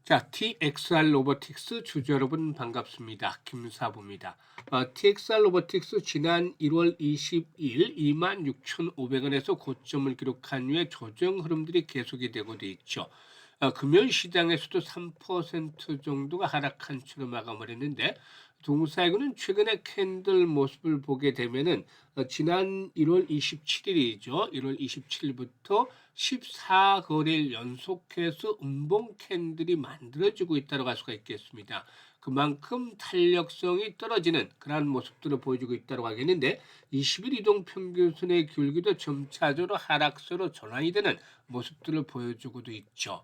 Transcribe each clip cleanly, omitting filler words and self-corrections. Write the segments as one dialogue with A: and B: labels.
A: 자, TXR 로보틱스 주주 여러분 반갑습니다. 김사부입니다. TXR 로보틱스 지난 1월 20일 26,500원에서 고점을 기록한 후에 조정 흐름들이 계속이 되고 있죠. 금요일 시장에서도 3% 정도가 하락한 채로 마감을 했는데 동사이고는 최근에 캔들 모습을 보게 되면은 지난 1월 27일이죠. 1월 27일부터 14거래일 연속해서 음봉 캔들이 만들어지고 있다고 할 수가 있겠습니다. 그만큼 탄력성이 떨어지는 그러한 모습들을 보여주고 있다고 하겠는데 20일 이동 평균선의 기울기도 점차적으로 하락세로 전환이 되는 모습들을 보여주고도 있죠.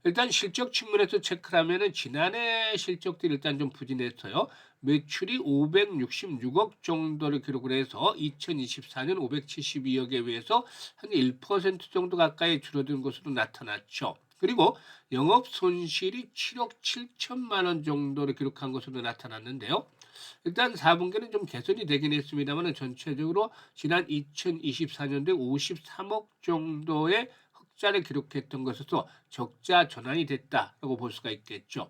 A: 일단 실적 측면에서 체크를 하면은 지난해 실적들이 일단 좀 부진했어요. 매출이 566억 정도를 기록을 해서 2024년 572억에 비해서 한 1% 정도 가까이 줄어든 것으로 나타났죠. 그리고 영업 손실이 7억 7천만 원 정도를 기록한 것으로 나타났는데요. 일단 4분기는 좀 개선이 되긴 했습니다만 전체적으로 지난 2024년도에 53억 정도의 흑자를 기록했던 것에서 적자 전환이 됐다라고 볼 수가 있겠죠.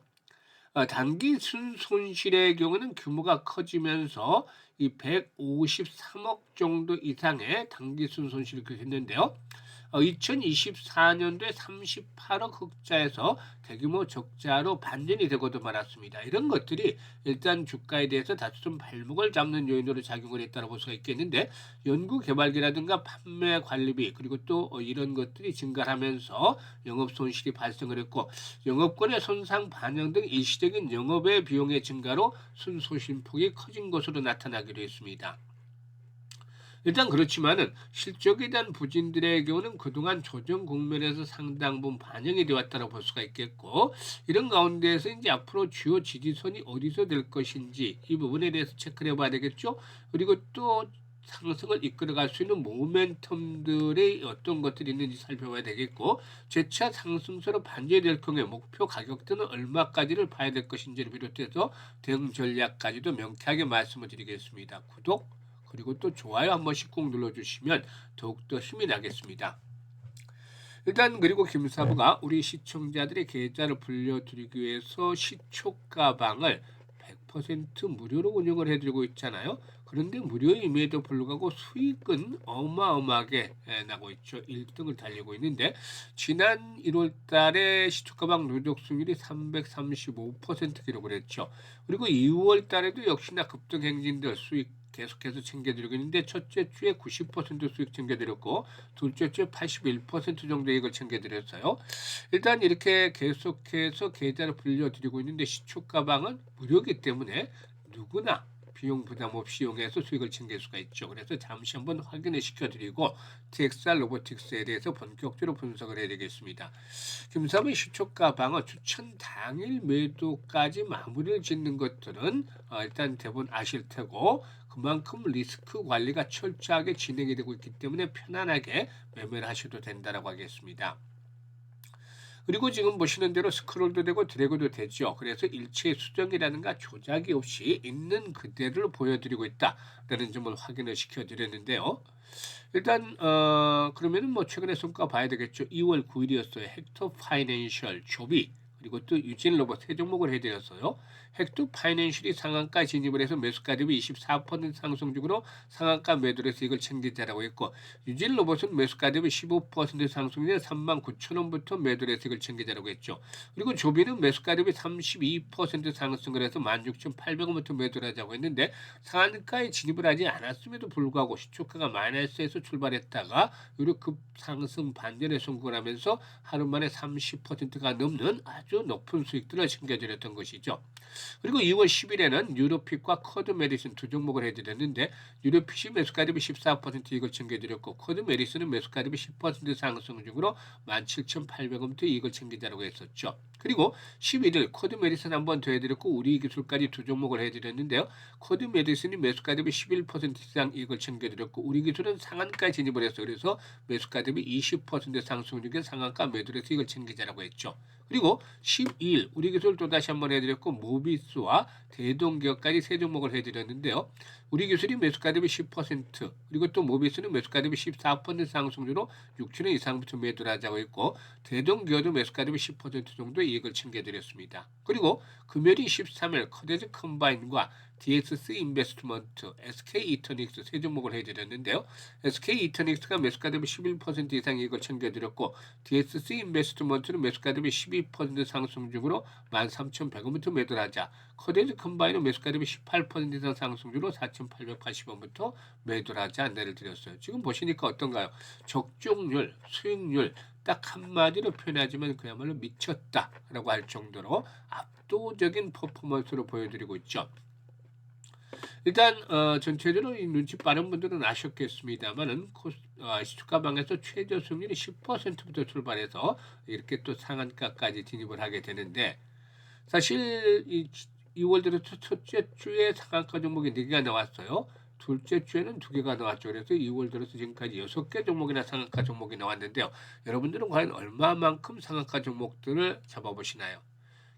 A: 단기 순손실의 경우는 규모가 커지면서 이 153억 정도 이상의 단기 순손실을 기록했는데요. 2024년도에 38억 흑자에서 대규모 적자로 반전이 되고도 말았습니다. 이런 것들이 일단 주가에 대해서 다소 좀 발목을 잡는 요인으로 작용을 했다고 볼 수가 있겠는데 연구개발비라든가 판매 관리비 그리고 또 이런 것들이 증가하면서 영업 손실이 발생을 했고 영업권의 손상 반영 등 일시적인 영업의 비용의 증가로 순손실폭이 커진 것으로 나타나기도 했습니다. 일단 그렇지만은 실적에 대한 부진들의 경우는 그동안 조정 국면에서 상당 부분 반영이 되어 왔다고 볼 수가 있겠고 이런 가운데에서 이제 앞으로 주요 지지선이 어디서 될 것인지 이 부분에 대해서 체크를 해봐야 되겠죠. 그리고 또 상승을 이끌어갈 수 있는 모멘텀들의 어떤 것들이 있는지 살펴봐야 되겠고 재차 상승세로 반전될 경우에 목표 가격대는 얼마까지를 봐야 될 것인지를 비롯해서 대응 전략까지도 명쾌하게 말씀을 드리겠습니다. 구독 그리고 또 좋아요 한 번씩 꼭 눌러주시면 더욱더 힘이 나겠습니다. 일단 그리고 김사부가 우리 시청자들의 계좌를 불려드리기 위해서 시초가방을 100% 무료로 운영을 해드리고 있잖아요. 그런데 무료임에도 불구하고 수익은 어마어마하게 나고 있죠. 1등을 달리고 있는데 지난 1월 달에 시초가방 누적 수익률이 335% 기록을 했죠. 그리고 2월 달에도 역시나 급등 행진들 수익 계속해서 챙겨드리고 있는데 첫째 주에 90% 수익 챙겨드렸고 둘째 주에 81% 정도의 이익을 챙겨드렸어요. 일단 이렇게 계속해서 계좌를 불려드리고 있는데 시초가방은 무료이기 때문에 누구나 비용 부담 없이 이용해서 수익을 챙길 수가 있죠. 그래서 잠시 한번 확인을 시켜드리고 TXR 로보틱스에 대해서 본격적으로 분석을 해드리겠습니다. 김사부의 시초가방어 추천 당일 매도까지 마무리를 짓는 것들은 일단 대부분 아실 테고 그만큼 리스크 관리가 철저하게 진행이 되고 있기 때문에 편안하게 매매를 하셔도 된다고 하겠습니다. 그리고 지금 보시는 대로 스크롤도 되고 드래그도 되죠. 그래서 일체 수정이라든가 조작이 없이 있는 그대로 보여드리고 있다라는 점을 확인을 시켜드렸는데요. 일단 그러면은 뭐 최근에 성과 봐야 되겠죠. 2월 9일이었어요. 헥터 파이낸셜 조비 그리고 또 유진 로봇 세 종목을 해드렸어요. 헥터 파이낸셜이 상한가 진입을 해서 매수가 대비 24% 상승 중으로 상한가 매도를 해서 이걸 챙기자라고 했고 유진 로봇은 매수가 대비 15% 상승에 39,000원부터 매도를 해서 이걸 챙기자라고 했죠. 그리고 조비는 매수가 대비 32% 상승을 해서 16,800원부터 매도를 하자고 했는데 상한가에 진입을 하지 않았음에도 불구하고 시초가가 마이너스에서 출발했다가 유로 급상승 반전에 성공을 하면서 하루 만에 30%가 넘는 아주 높은 수익들을 챙겨드렸던 것이죠. 그리고 2월 10일에는 뉴로핏과 커드 메디슨 두 종목을 해드렸는데 뉴로핏이 매수가 대비 14% 이익을 챙겨드렸고 커드 메디슨은 매수가 대비 10% 상승 중으로 17,800원부터 이익을 챙기자라고 했었죠. 그리고 11일 코드 메디슨 한 번 더 해드렸고 우리 기술까지 두 종목을 해드렸는데요. 코드 메디슨이 매수가 대비 11% 이상 이익을 챙겨드렸고 우리 기술은 상한가에 진입을 했어요. 그래서 매수가 대비 20% 상승 중에 상한가 매도를 해서 이익을 챙기자라고 했죠. 그리고 12일 우리 기술 또다시 한번 해드렸고 모비스와 대동기업까지 세 종목을 해드렸는데요. 우리 기술이 매수가 대비 10% 그리고 또 모비스는 매수가 대비 14% 상승률로 6천 원 이상부터 매도를 하자고 했고 대동기업도 매수가 대비 10% 정도 이익을 챙겨드렸습니다. 그리고 금요일 23일 커데즈 컴바인과 DXC 인베스트먼트, SK 이터닉스 세 종목을 해드렸는데요. SK 이터닉스가 매수가 대비 11% 이상 이익을 챙겨드렸고 DXC 인베스트먼트는 매수가 대비 12% 상승 중으로 13,100원부터 매도를 하자 커데즈 컴바인은 매수가 대비 18% 이상 상승률로 4,880원부터 매도를 하자 안내를 드렸어요. 지금 보시니까 어떤가요? 적중률, 수익률 딱 한마디로 표현하지만 그야말로 미쳤다라고 할 정도로 압도적인 퍼포먼스로 보여드리고 있죠. 일단 전체적으로 이 눈치 빠른 분들은 아셨겠습니다만은 시초가방에서 최저 수익률이 10%부터 출발해서 이렇게 또 상한가까지 진입을 하게 되는데 사실 이 2월 들어서 첫째 주에 상한가 종목이 4개가 나왔어요. 둘째 주에는 2개가 나왔죠. 그래서 2월 들어서 지금까지 6개 종목이나 상한가 종목이 나왔는데요. 여러분들은 과연 얼마만큼 상한가 종목들을 잡아보시나요?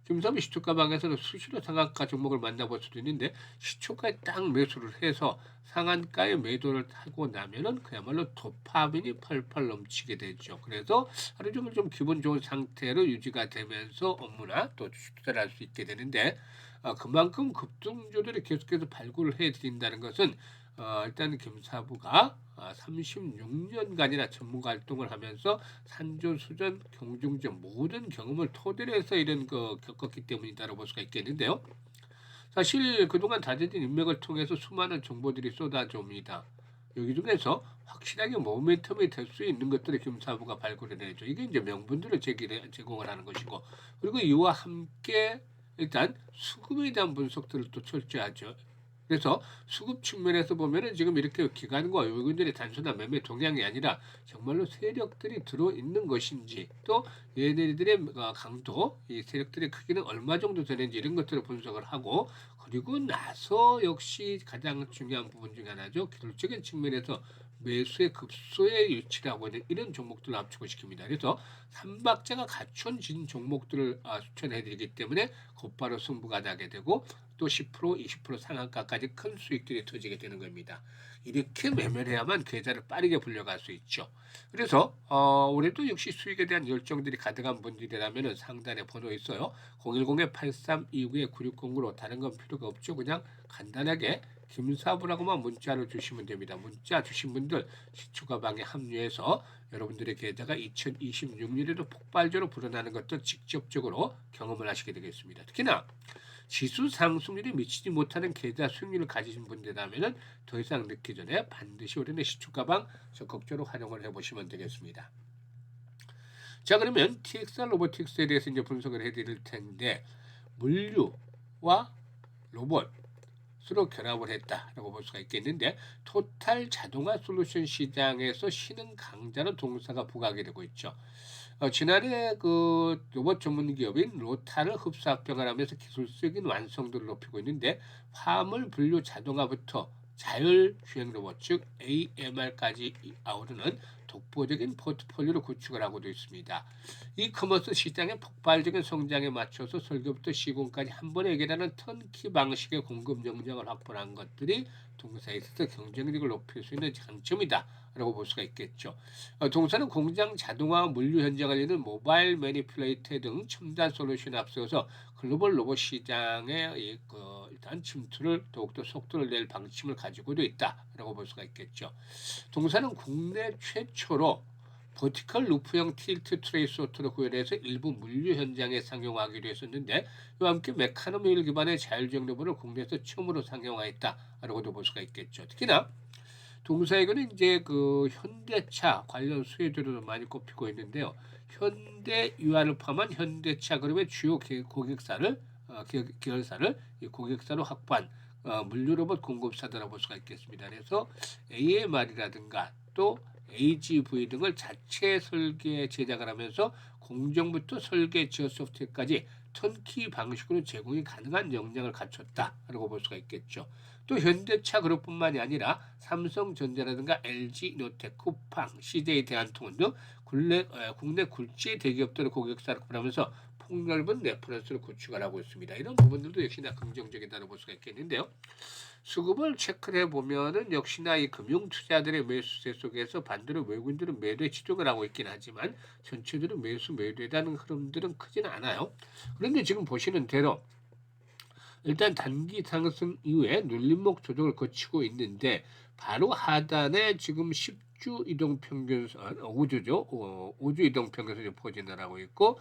A: 김섬이 시초가방에서는 수시로 상한가 종목을 만나볼 수도 있는데 시초가에 딱 매수를 해서 상한가에 매도를 하고 나면은 그야말로 도파민이 펄펄 넘치게 되죠. 그래서 하루 종일 좀 기분 좋은 상태로 유지가 되면서 업무나 또 투자를 할 수 있게 되는데 그만큼 급등주들이 계속해서 발굴을 해드린다는 것은 일단 김사부가 36년간이나 전문가 활동을 하면서 산전수전, 경중전 모든 경험을 토대로 해서 이런 거 겪었기 때문이다라고 볼 수가 있겠는데요. 사실 그동안 다져진 인맥을 통해서 수많은 정보들이 쏟아져 옵니다. 여기 중에서 확실하게 모멘텀이 될 수 있는 것들을 김사부가 발굴해내죠. 이게 이제 명분들을 제공을 하는 것이고, 그리고 이와 함께 일단 수급에 대한 분석들을 또 철저하죠. 그래서 수급 측면에서 보면은 지금 이렇게 기관과 외국인들의 단순한 매매 동향이 아니라 정말로 세력들이 들어있는 것인지 또 얘네들의 강도, 이 세력들의 크기는 얼마 정도 되는지 이런 것들을 분석을 하고 그리고 나서 역시 가장 중요한 부분 중에 하나죠. 기술적인 측면에서 매수의 급소에 위치를 하고 있는 이런 종목들을 합치고 시킵니다. 그래서 삼박자가 갖춘진 종목들을 추천해드리기 때문에 곧바로 승부가 나게 되고 또 10%, 20% 상한가까지 큰 수익들이 터지게 되는 겁니다. 이렇게 매매를 해야만 계좌를 빠르게 불려갈 수 있죠. 그래서 올해도 역시 수익에 대한 열정들이 가득한 분들이라면 상단에 번호 있어요. 010-8329-9609로 다른 건 필요가 없죠. 그냥 간단하게 김사부라고만 문자를 주시면 됩니다. 문자 주신 분들 시초가방에 합류해서 여러분들의 계좌가 2026년에도 폭발적으로 불어나는 것도 직접적으로 경험을 하시게 되겠습니다. 특히나 지수 상승률이 미치지 못하는 계좌 수익률을 가지신 분들이라면 더 이상 늦기 전에 반드시 올해는 시초가방 적극적으로 활용을 해보시면 되겠습니다. 자, 그러면 TXR 로보틱스에 대해서 이제 분석을 해드릴 텐데 물류와 로봇으로 결합을 했다라고 볼 수가 있겠는데 토탈 자동화 솔루션 시장에서 신흥 강자로 동사가 부각이 되고 있죠. 지난해 그 로봇 전문 기업인 로타를 흡수 합병을 하면서 기술적인 완성도를 높이고 있는데 화물 분류 자동화부터 자율 주행 로봇 즉 AMR까지 아우르는 독보적인 포트폴리오를 구축을 하고도 있습니다. 이커머스 시장의 폭발적인 성장에 맞춰서 설계부터 시공까지 한 번에 해결하는 턴키 방식의 공급 역량을 확보한 것들이 동사에 있어서 경쟁력을 높일 수 있는 장점이다 라고 볼 수가 있겠죠. 동사는 공장 자동화 물류 현장을 이는 모바일 매니플레이터 등 첨단 솔루션에 앞서서 글로벌 로봇 시장의 일단 침투를 더욱더 속도를 낼 방침을 가지고도 있다라고 볼 수가 있겠죠. 동사는 국내 최초로 버티컬 루프형 틸트 트레이스 오토를 구현해서 일부 물류 현장에 상용하기로 했었는데 이와 함께 메카노밀 기반의 자율주행 로봇을 국내에서 처음으로 상용화했다라고도 볼 수가 있겠죠. 특히나 동사에게는 이제 그 현대차 관련 수혜주로 많이 꼽히고 있는데요. 현대 유아를 포함한 현대차 그룹의 주요 고객사를 계열사를 고객사로 확보한 물류 로봇 공급사다라고 볼 수가 있겠습니다. 그래서 AMR이라든가 또 AGV 등을 자체 설계 제작을 하면서 공정부터 설계 지원 소프트웨어까지 턴키 방식으로 제공이 가능한 역량을 갖췄다라고 볼 수가 있겠죠. 또 현대차 그룹뿐만이 아니라 삼성전자라든가 LG 이노텍, 쿠팡, CJ 대한통운 등 국내 굴지 대기업들의 고객사를 하면서 폭넓은 레퍼런스를 구축을 하고 있습니다. 이런 부분들도 역시나 긍정적이다고 볼 수가 있겠는데요. 수급을 체크해 보면은 역시나 이 금융 투자들의 매수세 속에서 반대로 외국인들은 매도에 치중을 하고 있긴 하지만 전체적으로 매도에 대한 흐름들은 크지는 않아요. 그런데 지금 보시는 대로 일단 단기 상승 이후에 눌림목 조정을 거치고 있는데 바로 하단에 지금 10주 이동 평균선 5주죠. 5주 이동 평균선이 포진을 하고 있고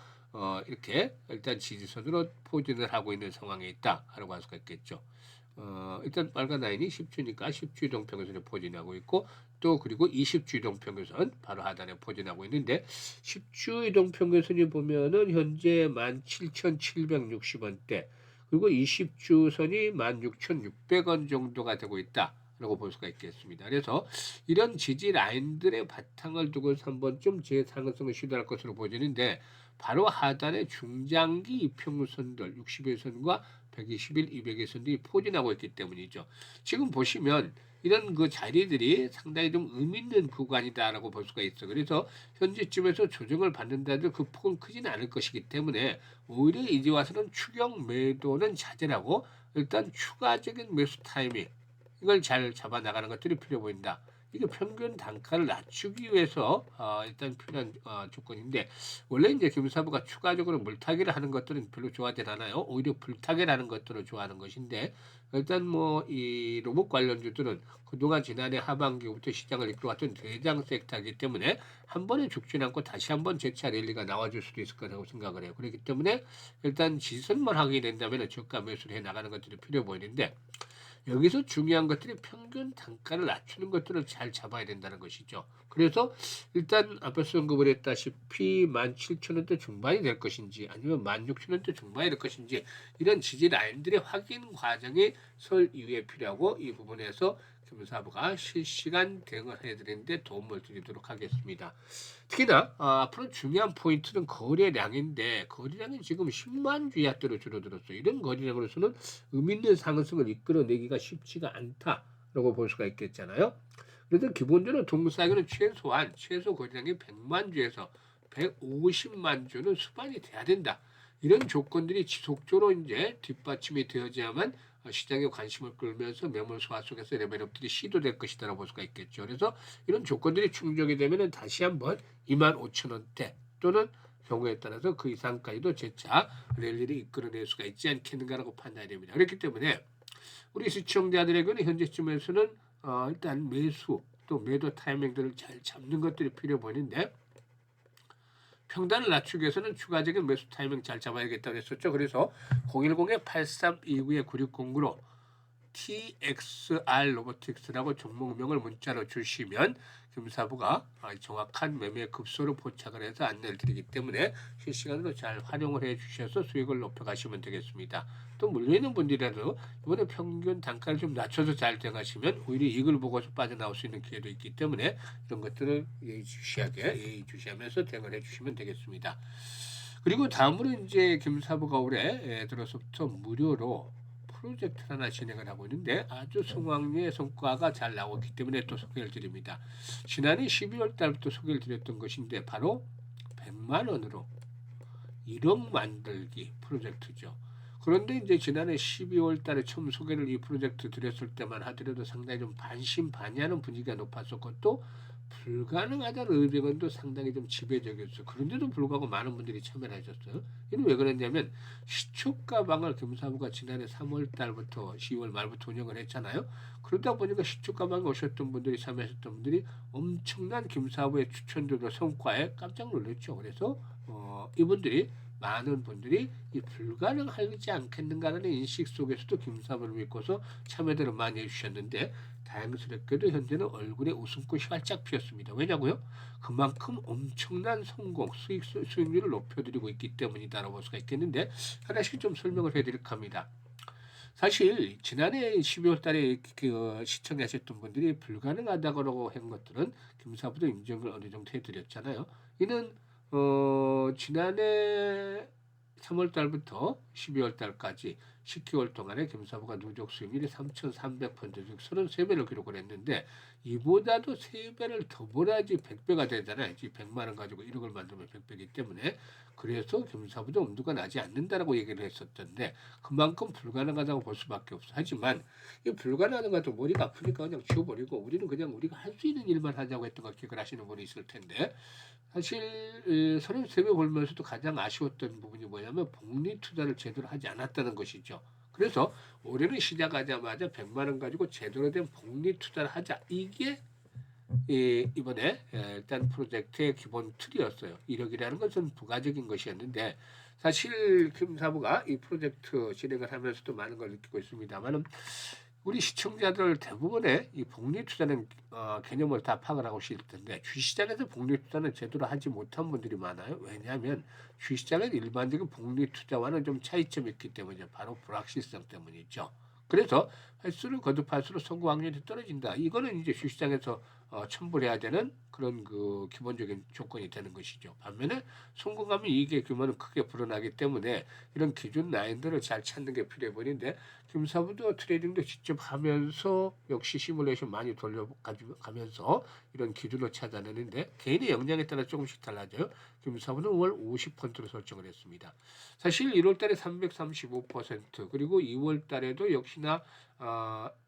A: 이렇게 일단 지지선으로 포진을 하고 있는 상황에 있다라고 할 수가 있겠죠. 일단 빨간 라인이 10주니까 10주 이동 평균선에 포진하고 있고 또 그리고 20주 이동 평균선 바로 하단에 포진하고 있는데 10주 이동 평균선이 보면은 현재 17,760원대 그리고 20주 선이 16,600원 정도가 되고 있다라고 볼 수가 있겠습니다. 그래서 이런 지지 라인들의 바탕을 두고서 한번 좀 재상승을 시도할 것으로 보이는데 바로 하단에 중장기 이평선들 60일선과 120일, 200일선들이 포진하고 있기 때문이죠. 지금 보시면 이런 그 자리들이 상당히 좀 의미 있는 구간이다라고 볼 수가 있어. 그래서 현재쯤에서 조정을 받는다도 그 폭은 크지는 않을 것이기 때문에 오히려 이제 와서는 추격 매도는 자제하고 일단 추가적인 매수 타이밍 이걸 잘 잡아 나가는 것들이 필요해 보인다. 이게 평균 단가를 낮추기 위해서 일단 필요한 조건인데 원래 이제 김사부가 추가적으로 물타기를 하는 것들은 별로 좋아하지 않아요. 오히려 불타기를 하는 것들을 좋아하는 것인데 일단 뭐 이 로봇 관련주들은 그동안 지난해 하반기부터 시장을 이끌어왔던 대장 섹터이기 때문에 한 번에 죽지 않고 다시 한번 재차 랠리가 나와줄 수도 있을 거라고 생각을 해요. 그렇기 때문에 일단 지선만 하게 된다면 저가 매수를 해 나가는 것들이 필요해 보이는데 여기서 중요한 것들이 평균 단가를 낮추는 것들을 잘 잡아야 된다는 것이죠. 그래서 일단 앞에서 언급을 했다시피 17,000원대 중반이 될 것인지 아니면 16,000원대 중반이 될 것인지 이런 지지 라인들의 확인 과정이 설 이후에 필요하고 이 부분에서 김사부가 실시간 대응을 해드리는데 도움을 드리도록 하겠습니다. 특히나 앞으로 중요한 포인트는 거래량인데 거래량이 지금 10만 주야대로 줄어들었어요. 이런 거래량으로서는 의미 있는 상승을 이끌어내기가 쉽지가 않다라고 볼 수가 있겠잖아요. 그래서 기본적으로 동사에는 최소 거래량이 100만 주에서 150만 주는 수반이 돼야 된다. 이런 조건들이 지속적으로 이제 뒷받침이 되어야만 시장의 관심을 끌면서 매물 소화 속에서 레벨업들이 시도될 것이다라고 볼 수가 있겠죠. 그래서 이런 조건들이 충족이 되면 다시 한번 25,000원대 또는 경우에 따라서 그 이상까지도 재차 랠리를 이끌어낼 수가 있지 않겠는가라고 판단이 됩니다. 그렇기 때문에 우리 시청자들에게는 현재쯤에서는 일단 매수 또 매도 타이밍들을 잘 잡는 것들이 필요해 보이는데 평단을 낮추기 위해서는 추가적인 매수 타이밍 잘 잡아야겠다고 했었죠. 그래서 010-8329-9609로 TXR 로보틱스라고 종목명을 문자로 주시면 김사부가 정확한 매매 급소를 포착을 해서 안내를 드리기 때문에 실시간으로 잘 활용을 해 주셔서 수익을 높여가시면 되겠습니다. 또 물려있는 분들이라도 이번에 평균 단가를 좀 낮춰서 잘 대응하시면 오히려 이익을 보고서 빠져나올 수 있는 기회도 있기 때문에 이런 것들을 예의주시하면서 대응을 해 주시면 되겠습니다. 그리고 다음으로 이제 김사부가 올해 들어서부터 무료로 프로젝트 하나 진행을 하고 있는데 아주 성황리의 성과가 잘 나오기 때문에 또 소개를 드립니다. 지난해 12월 달부터 소개를 드렸던 것인데 바로 100만 원으로 1억 만들기 프로젝트죠. 그런데 이제 지난해 12월 달에 처음 소개를 이 프로젝트 드렸을 때만 하더라도 상당히 좀 반신반의하는 분위기가 높았었고 또 불가능하다는 의견도 상당히 좀 지배적이었어요. 그런데도 불구하고 많은 분들이 참여를 하셨어요. 이는 왜 그랬냐면 시초가방을 금사부가 지난해 3월 달부터 10월 말부터 운영을 했잖아요. 그러다 보니까 시초가방에 오셨던 분들이 참여하셨던 분들이 엄청난 김사부의 추천들과 성과에 깜짝 놀랐죠. 그래서 이분들이 많은 분들이 이 불가능하지 않겠는가라는 인식 속에서도 김사부를 믿고서 참여들을 많이 해주셨는데 다행스럽게도 현재는 얼굴에 웃음꽃이 활짝 피었습니다. 왜냐고요? 그만큼 엄청난 성공, 수익률을 높여드리고 있기 때문이다라고 볼 수가 있겠는데 하나씩 좀 설명을 해드릴까 합니다. 사실 지난해 12월 달에 시청하셨던 분들이 불가능하다고 한 것들은 김사부도 인정을 어느 정도 해드렸잖아요. 이는 지난해 3월 달부터 12월 달까지 10개월 동안에 김사부가 누적 수익률이 3,300%, 즉 33배를 기록을 했는데 이보다도 3배를 더 벌어야지 100배가 되잖아요. 100만 원 가지고 1억을 만들면 100배이기 때문에 그래서 김사부도 엄두가 나지 않는다라고 얘기를 했었던데 그만큼 불가능하다고 볼 수밖에 없어. 하지만 이 불가능한 것도 머리가 아프니까 그냥 지워버리고 우리는 그냥 우리가 할 수 있는 일만 하자고 했던 거 기억을 하시는 분이 있을 텐데 사실 33배 벌면서도 가장 아쉬웠던 부분이 뭐냐면 복리 투자를 제대로 하지 않았다는 것이죠. 그래서 올해는 시작하자마자 100만 원 가지고 제대로 된 복리 투자를 하자. 이게 이번에 일단 프로젝트의 기본 틀이었어요. 이력이라는 것은 부가적인 것이었는데 사실 김사부가 이 프로젝트 진행을 하면서도 많은 걸 느끼고 있습니다만은 우리 시청자들 대부분의 이 복리 투자는 개념을 다 파악을 하고 있을 텐데 주식시장에서 복리 투자는 제대로 하지 못한 분들이 많아요. 왜냐하면 주식시장은 일반적인 복리 투자와는 좀 차이점이 있기 때문이죠. 바로 불확실성 때문이죠. 그래서 횟수를 거듭할수록 성공 확률이 떨어진다. 이거는 이제 주식시장에서 첨부해야 되는 그런 그 기본적인 조건이 되는 것이죠. 반면에 성공하면 이익의 규모는 크게 불어나기 때문에 이런 기준 라인들을 잘 찾는 게 필요해 보이는데 김사부도 트레이딩도 직접 하면서 역시 시뮬레이션 많이 돌려가면서 이런 기준을 찾아내는데 개인의 역량에 따라 조금씩 달라져요. 김사부는 월 50%로 설정을 했습니다. 사실 1월 달에 335% 그리고 2월 달에도 역시나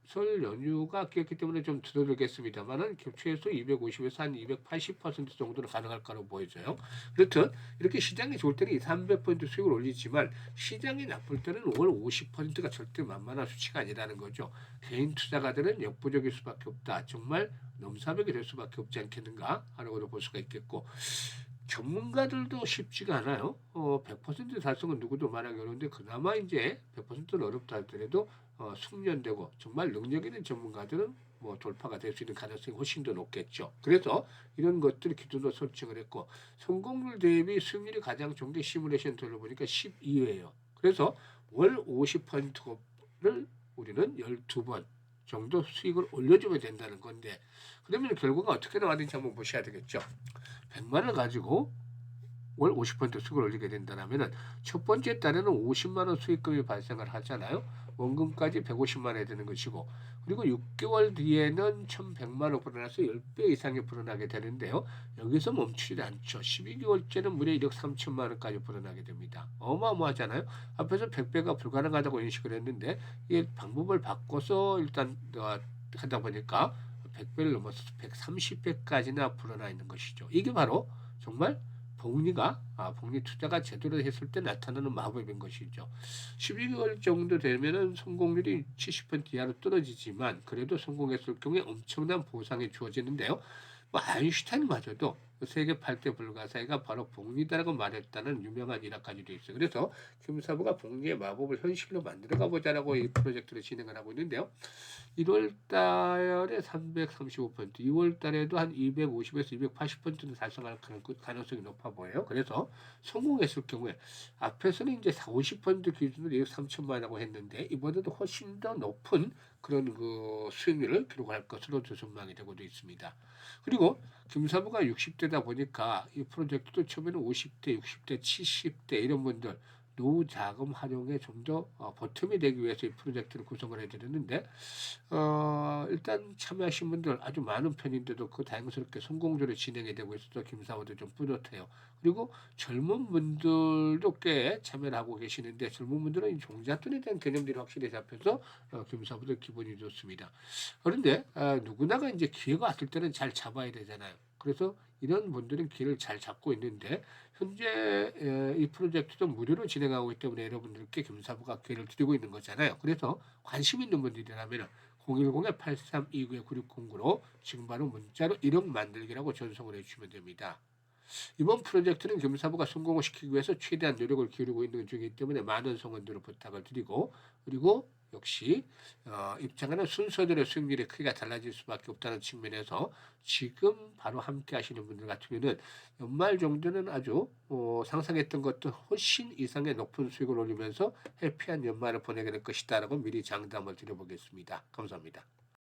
A: 설 연휴가 끼었기 때문에 좀 줄어들겠습니다만은 최소 250에서 한 280% 정도는 가능할 거라고 보여져요. 그렇듯 이렇게 시장이 좋을 때는 2, 300% 수익을 올리지만 시장이 나쁠 때는 월 50%가 절대 만만한 수치가 아니라는 거죠. 개인 투자가들은 역부족일 수밖에 없다. 정말 넘사벽이 될 수밖에 없지 않겠는가 하라고도 볼 수가 있겠고 전문가들도 쉽지가 않아요. 100% 달성은 누구도 말하기 어려운데 그나마 이제 100%는 어렵다 하더라도 숙련되고 정말 능력 있는 전문가들은 뭐 돌파가 될 수 있는 가능성이 훨씬 더 높겠죠. 그래서 이런 것들을 기준으로 설정을 했고 성공률 대비 수익률이 가장 좋은 게 시뮬레이션 돌려보니까 12회예요. 그래서 월 50%를 우리는 12번 정도 수익을 올려주면 된다는 건데 그러면 결과가 어떻게 나왔는지 한번 보셔야 되겠죠. 100만 원을 가지고 월 50% 수익을 올리게 된다면 첫 번째 달에는 50만 원 수익금이 발생을 하잖아요. 원금까지 150만 원이 되는 것이고 그리고 6개월 뒤에는 1100만 원 불어나서 10배 이상이 불어나게 되는데요. 여기서 멈추지 않죠. 12개월째는 무려 1억 3천만 원까지 불어나게 됩니다. 어마어마하잖아요. 앞에서 100배가 불가능하다고 인식을 했는데 이 방법을 바꿔서 일단 하다 보니까 100배를 넘어서 130배까지나 불어나 있는 것이죠. 이게 바로 정말 복리 투자가 제대로 했을 때 나타나는 마법인 것이죠. 12개월 정도 되면은 성공률이 70% 이하로 떨어지지만 그래도 성공했을 경우에 엄청난 보상이 주어지는데요. 뭐 아인슈타인마저도 세계 8대 불가사의가 바로 복리다라고 말했다는 유명한 일화까지도 있어요. 그래서 김사부가 복리의 마법을 현실로 만들어가 보자라고 이 프로젝트를 진행을 하고 있는데요. 1월 달에 335%, 2월 달에도 한 250에서 280%는 달성할 가능성이 높아 보여요. 그래서 성공했을 경우에 앞에서는 이제 4, 50% 기준으로 2억 3천만 원이라고 했는데 이번에도 훨씬 더 높은 그런 그 수익률을 기록할 것으로 전망이 되고도 있습니다. 그리고 김사부가 60대다 보니까 이 프로젝트도 처음에는 50대, 60대, 70대 이런 분들 노후 자금 활용에 좀 더 보탬이 되기 위해서 이 프로젝트를 구성을 해드렸는데 일단 참여하신 분들 아주 많은 편인데도 그 다행스럽게 성공적으로 진행이 되고 있어서 김사부도 좀 뿌듯해요. 그리고 젊은 분들도 꽤 참여를 하고 계시는데 젊은 분들은 종잣돈에 대한 개념들이 확실히 잡혀서 김사부도 기분이 좋습니다. 그런데 누구나가 이제 기회가 왔을 때는 잘 잡아야 되잖아요. 그래서 이런 분들은 기회를 잘 잡고 있는데 현재 이 프로젝트도 무료로 진행하고 있기 때문에 여러분들께 김사부가 기회를 드리고 있는 거잖아요. 그래서 관심 있는 분들이라면 010-8329-9609로 지금 바로 문자로 1억 만들기라고 전송을 해주시면 됩니다. 이번 프로젝트는 김사부가 성공을 시키기 위해서 최대한 노력을 기울이고 있는 중이기 때문에 많은 성원들을 부탁을 드리고 그리고 역시 입장하는 순서대로 수익률의 크기가 달라질 수밖에 없다는 측면에서 지금 바로 함께 하시는 분들 같은 경우는 연말 정도는 아주 상상했던 것도 훨씬 이상의 높은 수익을 올리면서 해피한 연말을 보내게 될 것이다 라고 미리 장담을 드려보겠습니다. 감사합니다.